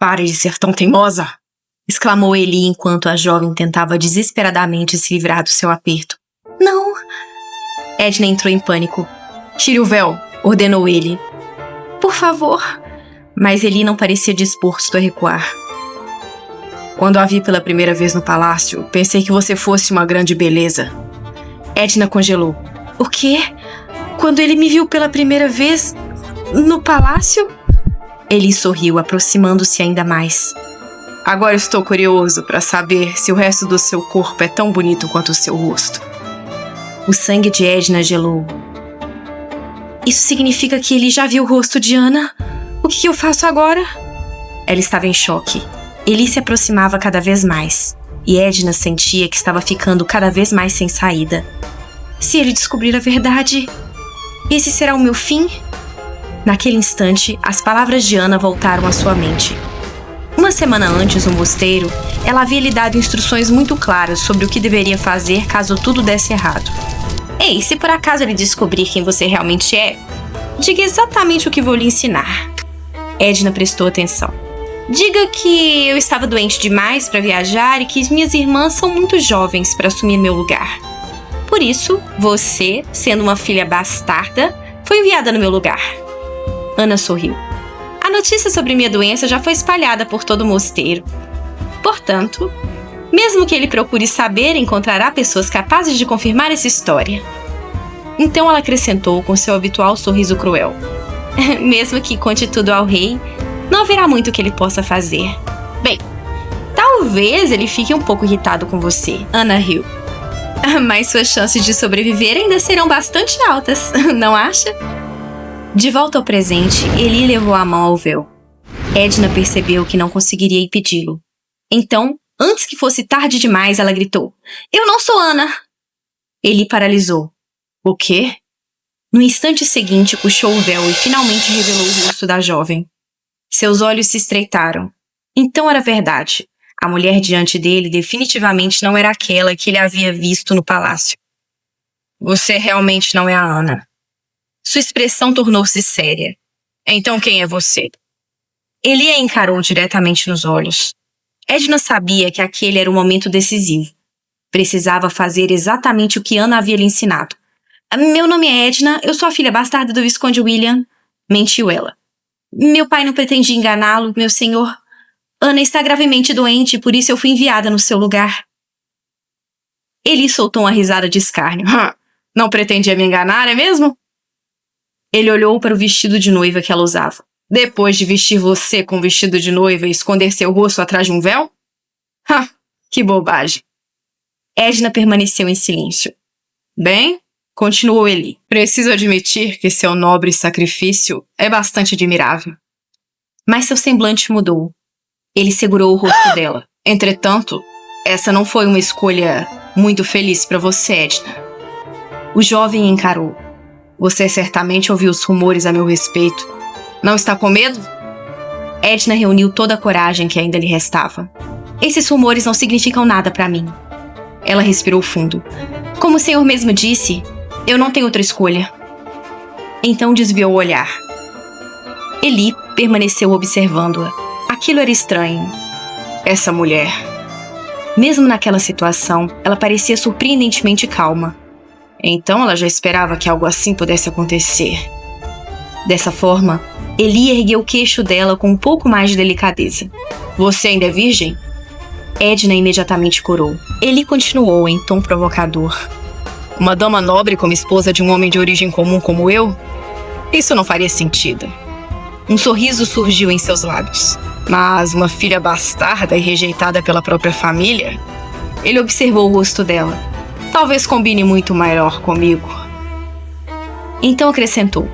Pare de ser tão teimosa! Exclamou Eli enquanto a jovem tentava desesperadamente se livrar do seu aperto. Não! Edna entrou em pânico. Tire o véu, ordenou ele. Por favor! Mas Eli não parecia disposto a recuar. Quando a vi pela primeira vez no palácio, pensei que você fosse uma grande beleza. Edna congelou. O quê? Quando ele me viu pela primeira vez no palácio? Eli sorriu, aproximando-se ainda mais. Agora estou curioso para saber se o resto do seu corpo é tão bonito quanto o seu rosto. O sangue de Edna gelou. Isso significa que ele já viu o rosto de Ana? O que eu faço agora? Ela estava em choque. Eli se aproximava cada vez mais, e Edna sentia que estava ficando cada vez mais sem saída. Se ele descobrir a verdade, esse será o meu fim? Naquele instante, as palavras de Ana voltaram à sua mente. Uma semana antes, no mosteiro, ela havia lhe dado instruções muito claras sobre o que deveria fazer caso tudo desse errado. Ei, se por acaso ele descobrir quem você realmente é, diga exatamente o que vou lhe ensinar. Edna prestou atenção. Diga que eu estava doente demais para viajar e que minhas irmãs são muito jovens para assumir meu lugar. Por isso, você, sendo uma filha bastarda, foi enviada no meu lugar. Ana sorriu. A notícia sobre minha doença já foi espalhada por todo o mosteiro. Portanto, mesmo que ele procure saber, encontrará pessoas capazes de confirmar essa história. Então ela acrescentou com seu habitual sorriso cruel. Mesmo que conte tudo ao rei, não haverá muito que ele possa fazer. Bem, talvez ele fique um pouco irritado com você. Ana riu. Mas suas chances de sobreviver ainda serão bastante altas, não acha? De volta ao presente, Eli levou a mão ao véu. Edna percebeu que não conseguiria impedi-lo. Então, antes que fosse tarde demais, ela gritou. Eu não sou Ana! Eli paralisou. O quê? No instante seguinte, puxou o véu e finalmente revelou o rosto da jovem. Seus olhos se estreitaram. Então era verdade. A mulher diante dele definitivamente não era aquela que ele havia visto no palácio. Você realmente não é a Ana. Sua expressão tornou-se séria. Então quem é você? Ele a encarou diretamente nos olhos. Edna sabia que aquele era o momento decisivo. Precisava fazer exatamente o que Ana havia lhe ensinado. Meu nome é Edna, eu sou a filha bastarda do Visconde William. Mentiu ela. Meu pai não pretendia enganá-lo, meu senhor. Ana está gravemente doente, por isso eu fui enviada no seu lugar. Ele soltou uma risada de escárnio. Não pretendia me enganar, é mesmo? Ele olhou para o vestido de noiva que ela usava. Depois de vestir você com o vestido de noiva e esconder seu rosto atrás de um véu? Que bobagem. Edna permaneceu em silêncio. Bem, continuou Eli. Preciso admitir que seu nobre sacrifício é bastante admirável. Mas seu semblante mudou. Ele segurou o rosto dela. Entretanto, essa não foi uma escolha muito feliz para você, Edna. O jovem encarou. Você certamente ouviu os rumores a meu respeito. Não está com medo? Edna reuniu toda a coragem que ainda lhe restava. Esses rumores não significam nada para mim. Ela respirou fundo. Como o senhor mesmo disse, eu não tenho outra escolha. Então desviou o olhar. Eli permaneceu observando-a. Aquilo era estranho. Essa mulher. Mesmo naquela situação, ela parecia surpreendentemente calma. Então ela já esperava que algo assim pudesse acontecer. Dessa forma, Eli ergueu o queixo dela com um pouco mais de delicadeza. Você ainda é virgem? Edna imediatamente corou. Eli continuou em tom provocador. Uma dama nobre como esposa de um homem de origem comum como eu? Isso não faria sentido. Um sorriso surgiu em seus lábios. Mas uma filha bastarda e rejeitada pela própria família? Ele observou o rosto dela. Talvez combine muito melhor comigo. Então acrescentou.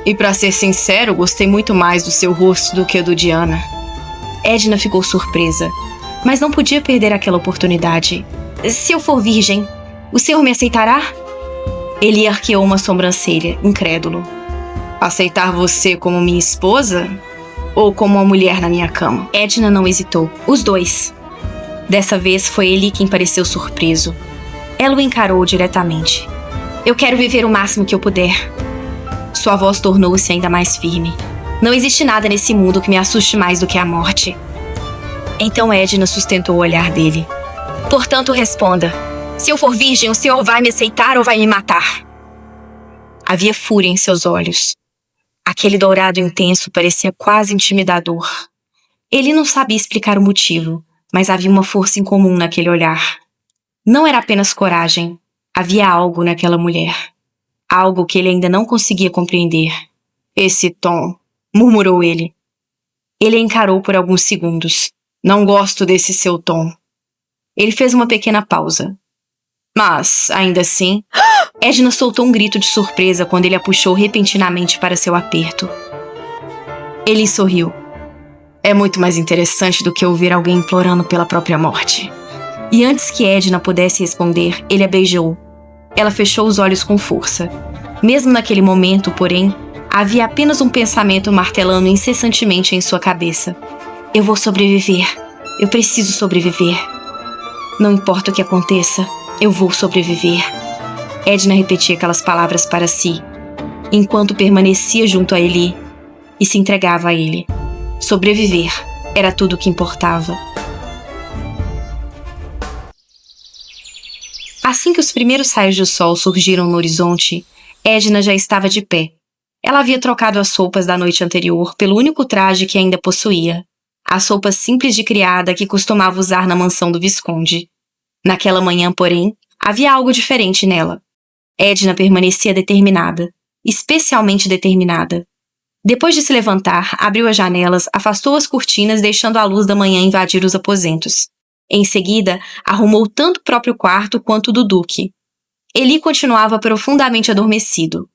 E para ser sincero, gostei muito mais do seu rosto do que do de Ana. Edna ficou surpresa, mas não podia perder aquela oportunidade. Se eu for virgem, o senhor me aceitará? Ele arqueou uma sobrancelha, incrédulo. Aceitar você como minha esposa? Ou como uma mulher na minha cama? Edna não hesitou. Os dois. Dessa vez foi ele quem pareceu surpreso. Ela o encarou diretamente. Eu quero viver o máximo que eu puder. Sua voz tornou-se ainda mais firme. Não existe nada nesse mundo que me assuste mais do que a morte. Então Edna sustentou o olhar dele. Portanto, responda. Se eu for virgem, o senhor vai me aceitar ou vai me matar? Havia fúria em seus olhos. Aquele dourado intenso parecia quase intimidador. Ele não sabia explicar o motivo, mas havia uma força incomum naquele olhar. Não era apenas coragem. Havia algo naquela mulher. Algo que ele ainda não conseguia compreender. Esse tom, murmurou ele. Ele a encarou por alguns segundos. Não gosto desse seu tom. Ele fez uma pequena pausa. Mas, ainda assim, Edna soltou um grito de surpresa quando ele a puxou repentinamente para seu aperto. Ele sorriu. É muito mais interessante do que ouvir alguém implorando pela própria morte. E antes que Edna pudesse responder, ele a beijou. Ela fechou os olhos com força. Mesmo naquele momento, porém, havia apenas um pensamento martelando incessantemente em sua cabeça. Eu vou sobreviver. Eu preciso sobreviver. Não importa o que aconteça, eu vou sobreviver. Edna repetia aquelas palavras para si, enquanto permanecia junto a Eli e se entregava a ele. Sobreviver era tudo o que importava. Assim que os primeiros raios de sol surgiram no horizonte, Edna já estava de pé. Ela havia trocado as roupas da noite anterior pelo único traje que ainda possuía. As roupas simples de criada que costumava usar na mansão do Visconde. Naquela manhã, porém, havia algo diferente nela. Edna permanecia determinada, especialmente determinada. Depois de se levantar, abriu as janelas, afastou as cortinas, deixando a luz da manhã invadir os aposentos. Em seguida, arrumou tanto o próprio quarto quanto o do Duque. Eli continuava profundamente adormecido.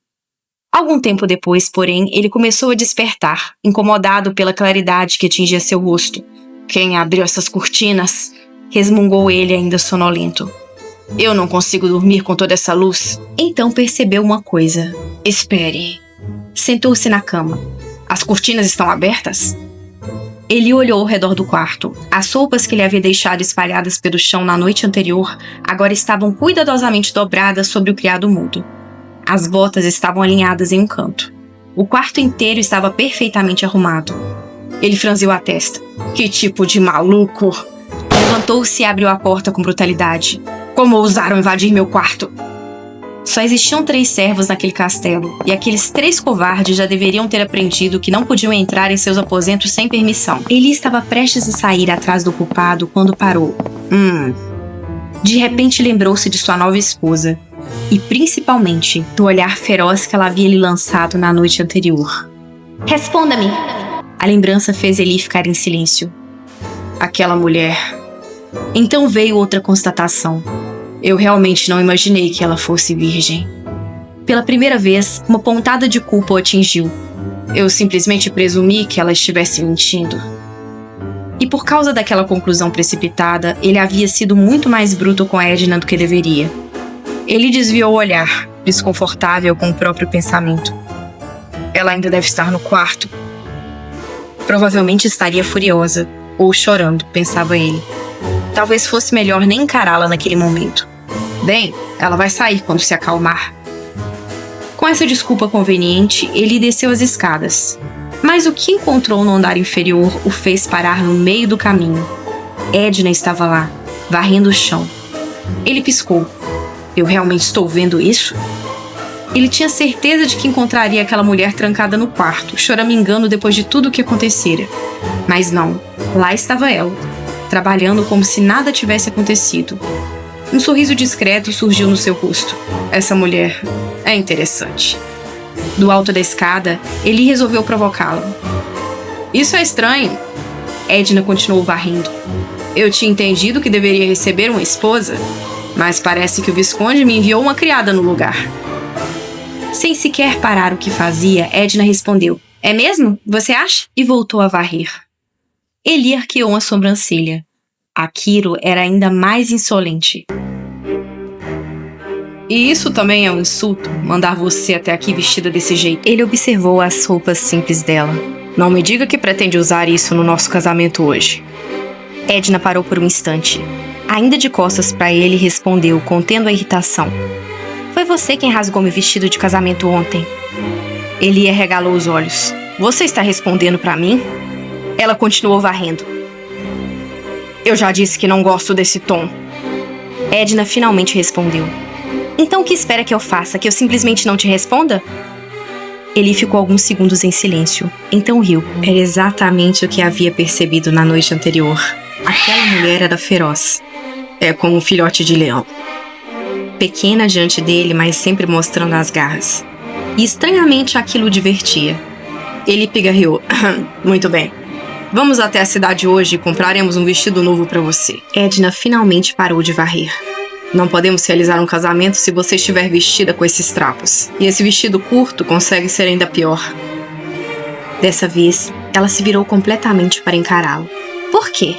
Algum tempo depois, porém, ele começou a despertar, incomodado pela claridade que atingia seu rosto. Quem abriu essas cortinas? Resmungou ele, ainda sonolento. Eu não consigo dormir com toda essa luz. Então percebeu uma coisa. Espere. Sentou-se na cama. As cortinas estão abertas? Ele olhou ao redor do quarto. As roupas que ele havia deixado espalhadas pelo chão na noite anterior agora estavam cuidadosamente dobradas sobre o criado mudo. As botas estavam alinhadas em um canto. O quarto inteiro estava perfeitamente arrumado. Ele franziu a testa. Que tipo de maluco! Levantou-se e abriu a porta com brutalidade. Como ousaram invadir meu quarto? Só existiam 3 servos naquele castelo, e aqueles 3 covardes já deveriam ter aprendido que não podiam entrar em seus aposentos sem permissão. Ele estava prestes a sair atrás do culpado quando parou. De repente lembrou-se de sua nova esposa, e principalmente do olhar feroz que ela havia lhe lançado na noite anterior. Responda-me! A lembrança fez Eli ficar em silêncio. Aquela mulher. Então veio outra constatação. Eu realmente não imaginei que ela fosse virgem. Pela primeira vez, uma pontada de culpa o atingiu. Eu simplesmente presumi que ela estivesse mentindo. E por causa daquela conclusão precipitada, ele havia sido muito mais bruto com a Edna do que deveria. Ele desviou o olhar, desconfortável com o próprio pensamento. Ela ainda deve estar no quarto. Provavelmente estaria furiosa, ou chorando, pensava ele. Talvez fosse melhor nem encará-la naquele momento. Bem, ela vai sair quando se acalmar. Com essa desculpa conveniente, ele desceu as escadas. Mas o que encontrou no andar inferior o fez parar no meio do caminho. Edna estava lá, varrendo o chão. Ele piscou. Eu realmente estou vendo isso? Ele tinha certeza de que encontraria aquela mulher trancada no quarto, choramingando depois de tudo o que acontecera. Mas não, lá estava ela, trabalhando como se nada tivesse acontecido. Um sorriso discreto surgiu no seu rosto. Essa mulher é interessante. Do alto da escada, Eli resolveu provocá-la. Isso é estranho. Edna continuou varrendo. Eu tinha entendido que deveria receber uma esposa, mas parece que o Visconde me enviou uma criada no lugar. Sem sequer parar o que fazia, Edna respondeu. É mesmo? Você acha? E voltou a varrer. Eli arqueou uma sobrancelha. Aquilo era ainda mais insolente. E isso também é um insulto, mandar você até aqui vestida desse jeito. Ele observou as roupas simples dela. Não me diga que pretende usar isso no nosso casamento hoje. Edna parou por um instante. Ainda de costas para ele, respondeu, contendo a irritação. Foi você quem rasgou meu vestido de casamento ontem. Eli arregalou os olhos. Você está respondendo para mim? Ela continuou varrendo. Eu já disse que não gosto desse tom. Edna finalmente respondeu. Então o que espera que eu faça? Que eu simplesmente não te responda? Eli ficou alguns segundos em silêncio. Então riu. Era exatamente o que havia percebido na noite anterior. Aquela mulher era feroz. É como um filhote de leão. Pequena diante dele, mas sempre mostrando as garras. E estranhamente aquilo o divertia. Ele pigarreou. Muito bem. Vamos até a cidade hoje e compraremos um vestido novo para você. Edna finalmente parou de varrer. Não podemos realizar um casamento se você estiver vestida com esses trapos. E esse vestido curto consegue ser ainda pior. Dessa vez, ela se virou completamente para encará-lo. Por quê?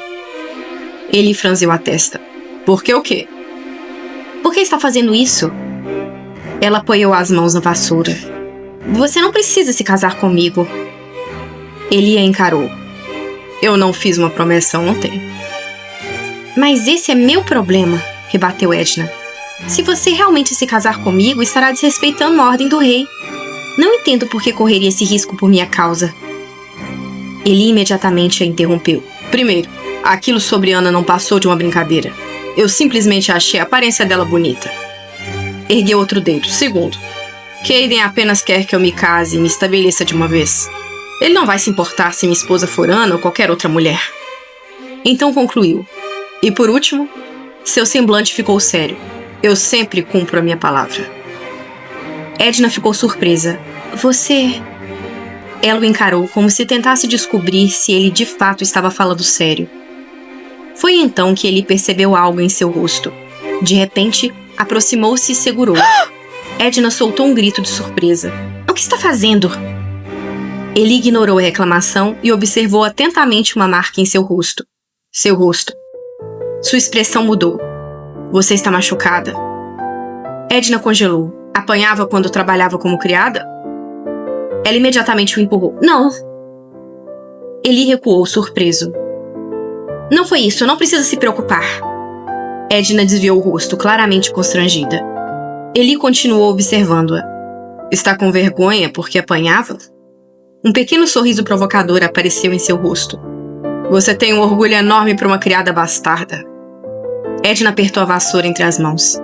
Ele franziu a testa. Por que o quê? Por que está fazendo isso? Ela apoiou as mãos na vassoura. Você não precisa se casar comigo. Ele a encarou. Eu não fiz uma promessa ontem. Mas esse é meu problema, rebateu Edna. Se você realmente se casar comigo, estará desrespeitando a ordem do rei. Não entendo por que correria esse risco por minha causa. Ele imediatamente a interrompeu. Primeiro, aquilo sobre Ana não passou de uma brincadeira. Eu simplesmente achei a aparência dela bonita. Ergueu outro dedo. Segundo, Caden apenas quer que eu me case e me estabeleça de uma vez. Ele não vai se importar se minha esposa for Ana ou qualquer outra mulher. Então concluiu. E por último, seu semblante ficou sério. Eu sempre cumpro a minha palavra. Edna ficou surpresa. Você... Ela o encarou como se tentasse descobrir se ele de fato estava falando sério. Foi então que ele percebeu algo em seu rosto. De repente, aproximou-se e segurou. Edna soltou um grito de surpresa. O que está fazendo? Ele ignorou a reclamação e observou atentamente uma marca em seu rosto. Seu rosto. Sua expressão mudou. Você está machucada? Edna congelou. Apanhava quando trabalhava como criada? Ela imediatamente o empurrou. Não. Ele recuou, surpreso. Não foi isso, não precisa se preocupar. Edna desviou o rosto, claramente constrangida. Eli continuou observando-a. Está com vergonha porque apanhava? Um pequeno sorriso provocador apareceu em seu rosto. Você tem um orgulho enorme para uma criada bastarda. Edna apertou a vassoura entre as mãos.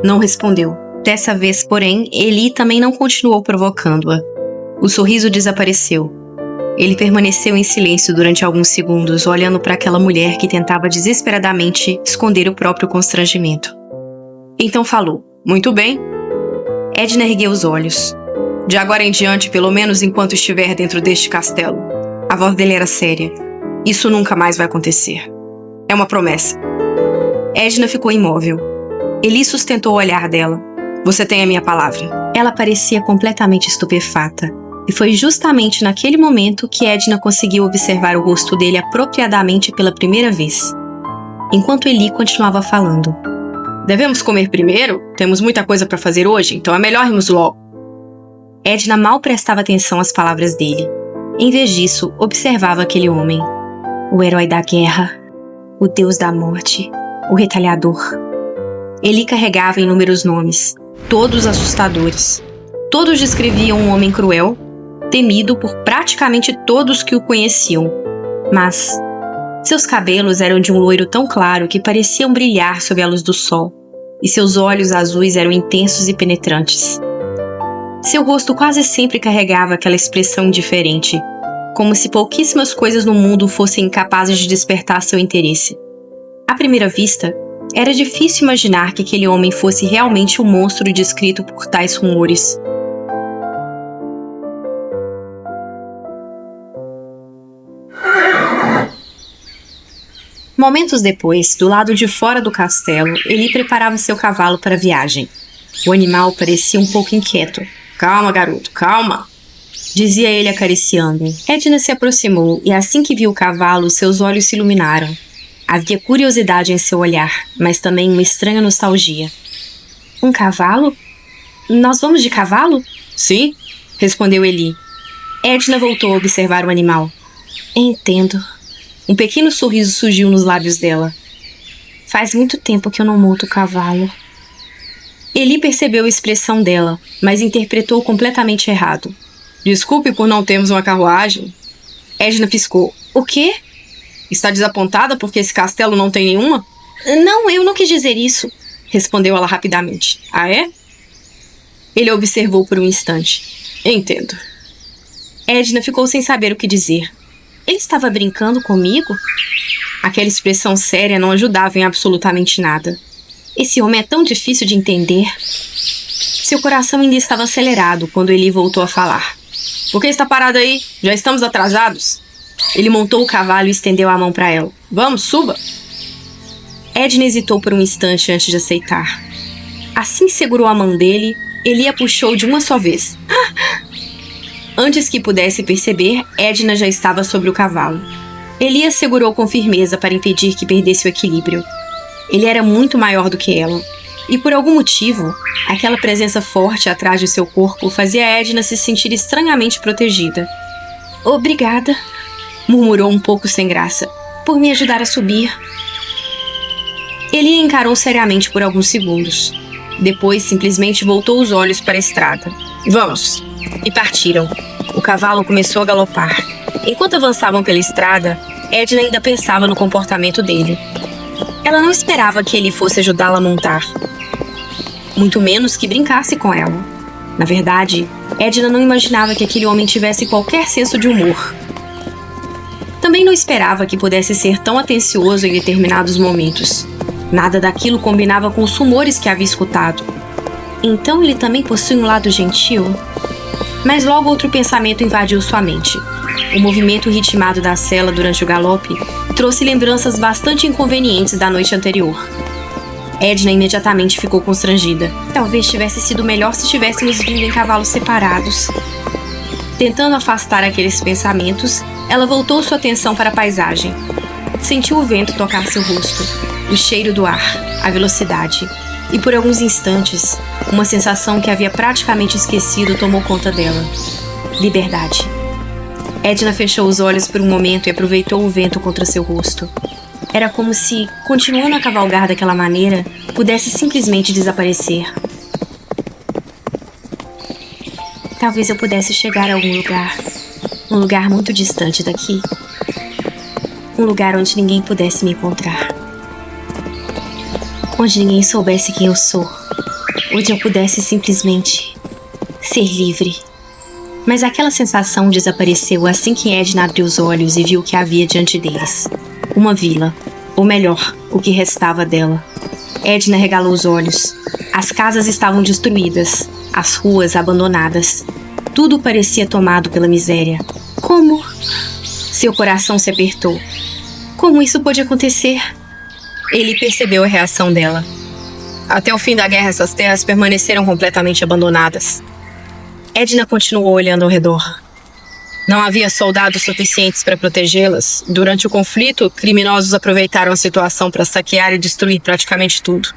Não respondeu. Dessa vez, porém, Eli também não continuou provocando-a. O sorriso desapareceu. Ele permaneceu em silêncio durante alguns segundos, olhando para aquela mulher que tentava desesperadamente esconder o próprio constrangimento. Então falou. Muito bem. Edna ergueu os olhos. De agora em diante, pelo menos enquanto estiver dentro deste castelo. A voz dele era séria. Isso nunca mais vai acontecer. É uma promessa. Edna ficou imóvel. Eli sustentou o olhar dela. Você tem a minha palavra. Ela parecia completamente estupefata. E foi justamente naquele momento que Edna conseguiu observar o rosto dele apropriadamente pela primeira vez. Enquanto Eli continuava falando. Devemos comer primeiro? Temos muita coisa para fazer hoje, então é melhor irmos logo. Edna mal prestava atenção às palavras dele. Em vez disso, observava aquele homem. O herói da guerra, o deus da morte, o retalhador. Eli carregava inúmeros nomes, todos assustadores. Todos descreviam um homem cruel, temido por praticamente todos que o conheciam. Mas seus cabelos eram de um loiro tão claro que pareciam brilhar sob a luz do sol, e seus olhos azuis eram intensos e penetrantes. Seu rosto quase sempre carregava aquela expressão indiferente, como se pouquíssimas coisas no mundo fossem incapazes de despertar seu interesse. À primeira vista, era difícil imaginar que aquele homem fosse realmente o monstro descrito por tais rumores. Momentos depois, do lado de fora do castelo, Eli preparava seu cavalo para a viagem. O animal parecia um pouco inquieto. Calma, garoto, calma, dizia ele acariciando. Edna se aproximou e assim que viu o cavalo, seus olhos se iluminaram. Havia curiosidade em seu olhar, mas também uma estranha nostalgia. Um cavalo? Nós vamos de cavalo? Sim, respondeu Eli. Edna voltou a observar o animal. Entendo. Um pequeno sorriso surgiu nos lábios dela. Faz muito tempo que eu não monto cavalo. Eli percebeu a expressão dela, mas interpretou completamente errado. Desculpe por não termos uma carruagem. Edna piscou. O quê? Está desapontada porque esse castelo não tem nenhuma? Não, eu não quis dizer isso, respondeu ela rapidamente. Ah, é? Ele observou por um instante. Entendo. Edna ficou sem saber o que dizer. Ele estava brincando comigo? Aquela expressão séria não ajudava em absolutamente nada. Esse homem é tão difícil de entender. Seu coração ainda estava acelerado quando Eli voltou a falar. Por que está parada aí? Já estamos atrasados. Ele montou o cavalo e estendeu a mão para ela. Vamos, suba. Edna hesitou por um instante antes de aceitar. Assim que segurou a mão dele, Eli a puxou de uma só vez. Antes que pudesse perceber, Edna já estava sobre o cavalo. Eli a segurou com firmeza para impedir que perdesse o equilíbrio. Ele era muito maior do que ela. E por algum motivo, aquela presença forte atrás de seu corpo fazia Edna se sentir estranhamente protegida. Obrigada, murmurou um pouco sem graça, por me ajudar a subir. Ele a encarou seriamente por alguns segundos. Depois, simplesmente voltou os olhos para a estrada. Vamos! E partiram. O cavalo começou a galopar. Enquanto avançavam pela estrada, Edna ainda pensava no comportamento dele. Ela não esperava que ele fosse ajudá-la a montar. Muito menos que brincasse com ela. Na verdade, Edna não imaginava que aquele homem tivesse qualquer senso de humor. Também não esperava que pudesse ser tão atencioso em determinados momentos. Nada daquilo combinava com os rumores que havia escutado. Então ele também possui um lado gentil? Mas logo outro pensamento invadiu sua mente. O movimento ritmado da sela durante o galope trouxe lembranças bastante inconvenientes da noite anterior. Edna imediatamente ficou constrangida. Talvez tivesse sido melhor se tivéssemos vindo em cavalos separados. Tentando afastar aqueles pensamentos, ela voltou sua atenção para a paisagem. Sentiu o vento tocar seu rosto, o cheiro do ar, a velocidade. E por alguns instantes, uma sensação que havia praticamente esquecido tomou conta dela. Liberdade. Edna fechou os olhos por um momento e aproveitou o vento contra seu rosto. Era como se, continuando a cavalgar daquela maneira, pudesse simplesmente desaparecer. Talvez eu pudesse chegar a algum lugar. Um lugar muito distante daqui. Um lugar onde ninguém pudesse me encontrar. Onde ninguém soubesse quem eu sou. Onde eu pudesse simplesmente ser livre. Mas aquela sensação desapareceu assim que Edna abriu os olhos e viu o que havia diante deles. Uma vila, ou melhor, o que restava dela. Edna regalou os olhos. As casas estavam destruídas, as ruas abandonadas. Tudo parecia tomado pela miséria. Como? Seu coração se apertou. Como isso pôde acontecer? Ele percebeu a reação dela. Até o fim da guerra, essas terras permaneceram completamente abandonadas. Edna continuou olhando ao redor. Não havia soldados suficientes para protegê-las. Durante o conflito, criminosos aproveitaram a situação para saquear e destruir praticamente tudo.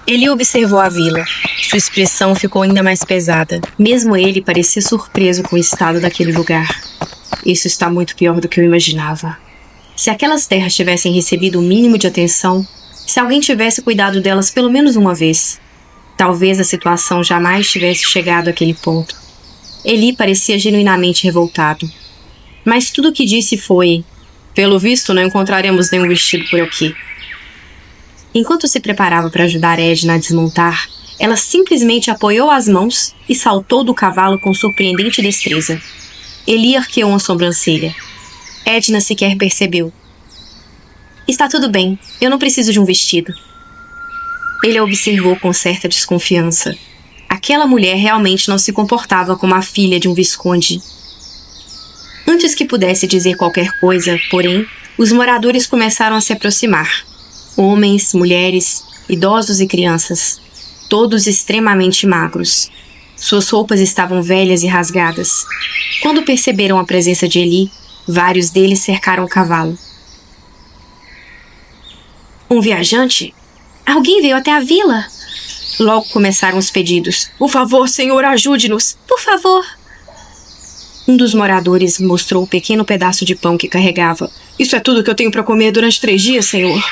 Ele observou a vila. Sua expressão ficou ainda mais pesada. Mesmo ele parecia surpreso com o estado daquele lugar. Isso está muito pior do que eu imaginava. Se aquelas terras tivessem recebido o mínimo de atenção, se alguém tivesse cuidado delas pelo menos uma vez, talvez a situação jamais tivesse chegado àquele ponto. Eli parecia genuinamente revoltado. Mas tudo o que disse foi: pelo visto, não encontraremos nenhum vestido por aqui. Enquanto se preparava para ajudar Edna a desmontar, ela simplesmente apoiou as mãos e saltou do cavalo com surpreendente destreza. Eli arqueou uma sobrancelha. Edna sequer percebeu. Está tudo bem, eu não preciso de um vestido. Ele a observou com certa desconfiança. Aquela mulher realmente não se comportava como a filha de um visconde. Antes que pudesse dizer qualquer coisa, porém, os moradores começaram a se aproximar. Homens, mulheres, idosos e crianças, todos extremamente magros. Suas roupas estavam velhas e rasgadas. Quando perceberam a presença de Eli, vários deles cercaram o cavalo. Um viajante? Alguém veio até a vila? Logo começaram os pedidos. Por favor, senhor, ajude-nos. Por favor. Um dos moradores mostrou o pequeno pedaço de pão que carregava. Isso é tudo que eu tenho para comer durante 3 dias, senhor.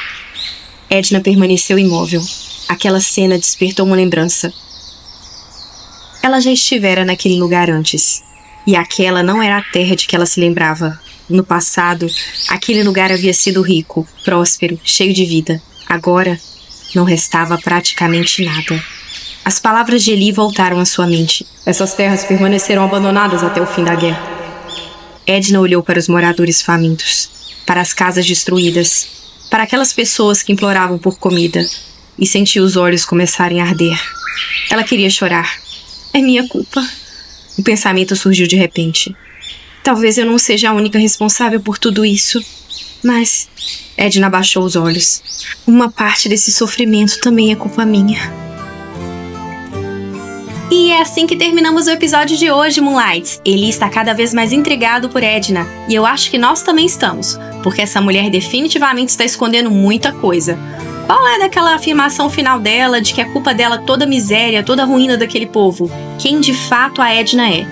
Edna permaneceu imóvel. Aquela cena despertou uma lembrança. Ela já estivera naquele lugar antes. E aquela não era a terra de que ela se lembrava. No passado, aquele lugar havia sido rico, próspero, cheio de vida. Agora, não restava praticamente nada. As palavras de Eli voltaram à sua mente. Essas terras permaneceram abandonadas até o fim da guerra. Edna olhou para os moradores famintos, para as casas destruídas, para aquelas pessoas que imploravam por comida, e sentiu os olhos começarem a arder. Ela queria chorar. É minha culpa. O pensamento surgiu de repente. Talvez eu não seja a única responsável por tudo isso. Mas Edna abaixou os olhos. Uma parte desse sofrimento também é culpa minha. E é assim que terminamos o episódio de hoje, Moonlights. Eli está cada vez mais intrigado por Edna. E eu acho que nós também estamos. Porque essa mulher definitivamente está escondendo muita coisa. Qual é daquela afirmação final dela de que é culpa dela toda a miséria, toda a ruína daquele povo? Quem de fato a Edna é?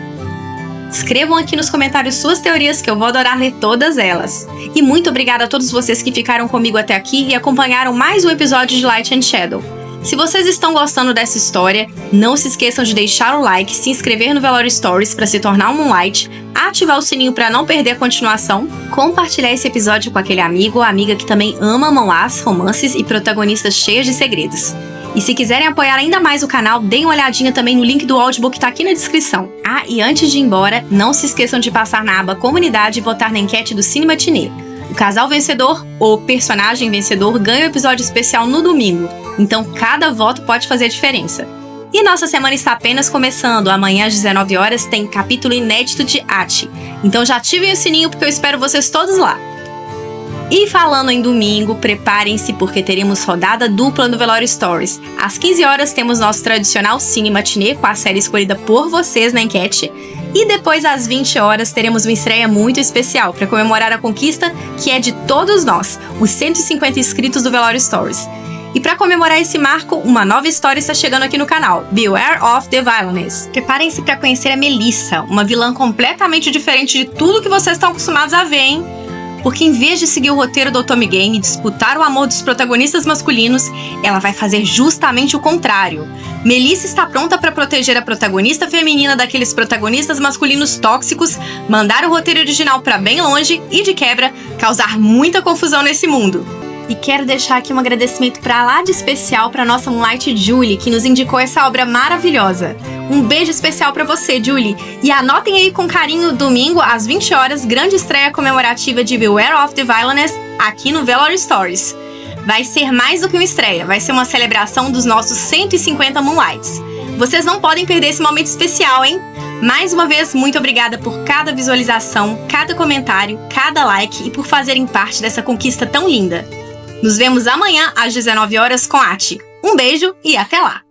Escrevam aqui nos comentários suas teorias que eu vou adorar ler todas elas. E muito obrigada a todos vocês que ficaram comigo até aqui e acompanharam mais um episódio de Light and Shadow. Se vocês estão gostando dessa história, não se esqueçam de deixar o like, se inscrever no Velório Stories para se tornar um Moonlight, ativar o sininho para não perder a continuação, compartilhar esse episódio com aquele amigo ou amiga que também ama manhwas, romances e protagonistas cheios de segredos. E se quiserem apoiar ainda mais o canal, deem uma olhadinha também no link do audiobook que tá aqui na descrição. Ah, e antes de ir embora, não se esqueçam de passar na aba Comunidade e votar na enquete do Cine Matinê. O casal vencedor ou personagem vencedor ganha um episódio especial no domingo, então cada voto pode fazer a diferença. E nossa semana está apenas começando, amanhã às 19 horas tem capítulo inédito de Achi, então já ativem o sininho porque eu espero vocês todos lá. E falando em domingo, preparem-se porque teremos rodada dupla no Velório Stories. Às 15 horas temos nosso tradicional Cine Matinê com a série escolhida por vocês na enquete. E depois, às 20 horas, teremos uma estreia muito especial para comemorar a conquista que é de todos nós, os 150 inscritos do Velório Stories. E para comemorar esse marco, uma nova história está chegando aqui no canal, Beware of the Villainess. Preparem-se para conhecer a Melissa, uma vilã completamente diferente de tudo que vocês estão acostumados a ver, hein? Porque em vez de seguir o roteiro do Otome Game e disputar o amor dos protagonistas masculinos, ela vai fazer justamente o contrário. Melissa está pronta para proteger a protagonista feminina daqueles protagonistas masculinos tóxicos, mandar o roteiro original para bem longe e, de quebra, causar muita confusão nesse mundo. E quero deixar aqui um agradecimento para lá de especial para nossa Moonlight Julie, que nos indicou essa obra maravilhosa. Um beijo especial para você, Julie. E anotem aí com carinho, domingo, às 20 horas, grande estreia comemorativa de Beware of the Villainess aqui no Velório Stories. Vai ser mais do que uma estreia, vai ser uma celebração dos nossos 150 Moonlights. Vocês não podem perder esse momento especial, hein? Mais uma vez, muito obrigada por cada visualização, cada comentário, cada like e por fazerem parte dessa conquista tão linda. Nos vemos amanhã às 19 horas com Achi. Um beijo e até lá!